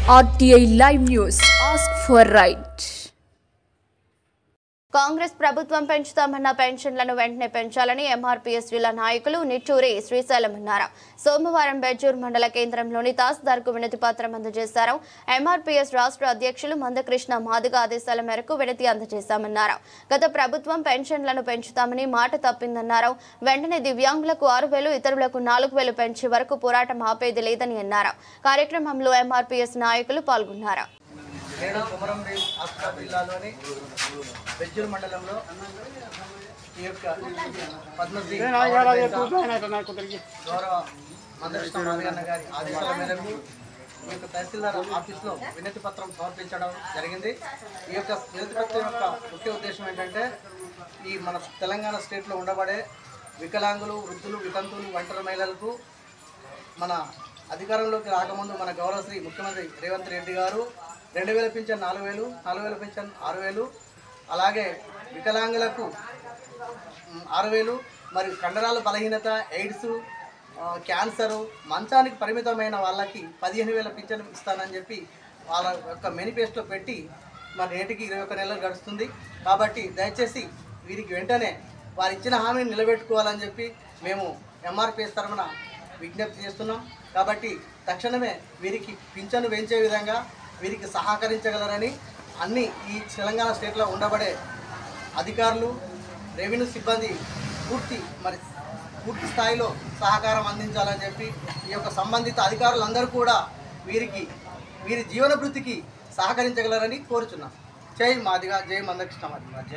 RTI Live News. Ask for right. Congress ప్రభుత్వం పెంచుతామన్న పెన్షన్లను వెంటనే పెంచాలని ఎంఆర్పీఎస్ జిల్లా నాయకులు నిట్టూరి శ్రీశైలం అన్నారు. సోమవారం బెజ్జూర్ మండల కేంద్రంలోని తహసీల్దార్కు వినతి పత్రం అందజేశారు. ఎంఆర్పీఎస్ రాష్ట్ర అధ్యక్షులు మందకృష్ణ మాదిగ ఆదేశాల మేరకు వినతి అందజేశామన్నారు. గత ప్రభుత్వం పెన్షన్లను పెంచుతామని మాట తప్పిందన్నారు. వెంటనే దివ్యాంగులకు 6,000, ఇతరులకు 4,000 పెంచే వరకు పోరాటం ఆపేది లేదని అన్నారు. కార్యక్రమంలో ఎంఆర్పీఎస్ నాయకులు పాల్గొన్నారు. నేను కొమరంభీం ఆసిఫాబాద్ జిల్లాలోని బెజ్జూర్ మండలంలో ఈ యొక్క పద్మశ్రీ గౌరవ మందకృష్ణ మాదిగన్న గారి ఆదేశాల మేరకు ఈ యొక్క తహసీల్దార్ ఆఫీస్లో వినతి పత్రం సమర్పించడం జరిగింది. ఈ యొక్క వినతి పత్రం యొక్క ముఖ్య ఉద్దేశం ఏంటంటే ఈ మన తెలంగాణ స్టేట్లో ఉండబడే వికలాంగులు, వృద్ధులు, వితంతువులు, ఒంటరి మహిళలకు మన అధికారంలోకి రాకముందు మన గౌరవశ్రీ ముఖ్యమంత్రి రేవంత్ రెడ్డి గారు 2,000 పింఛన్ 4,000, 4,000 పింఛన్ 6,000, అలాగే వికలాంగులకు 6,000, మరి కండరాల బలహీనత, ఎయిడ్స్, క్యాన్సరు, మంచానికి పరిమితమైన వాళ్ళకి 15,000 పింఛన్ ఇస్తానని చెప్పి వాళ్ళ యొక్క మేనిఫెస్టో పెట్టి మరి నేటికి 21 నెలలు గడుస్తుంది. కాబట్టి దయచేసి వీరికి వెంటనే వారు ఇచ్చిన హామీని నిలబెట్టుకోవాలని చెప్పి మేము ఎంఆర్పీఎస్ తరఫున విజ్ఞప్తి చేస్తున్నాం. కాబట్టి తక్షణమే వీరికి పింఛను పెంచే విధంగా వీరికి సహకరించగలరని అన్ని ఈ తెలంగాణ స్టేట్లో ఉండబడే అధికారులు, రెవెన్యూ సిబ్బంది పూర్తి స్థాయిలో సహకారం అందించాలని చెప్పి ఈ యొక్క సంబంధిత అధికారులందరూ కూడా వీరి జీవన వృత్తికి సహకరించగలరని కోరుచున్నాం. జై మాదిగ, జై మందకృష్ణ మాదిగ.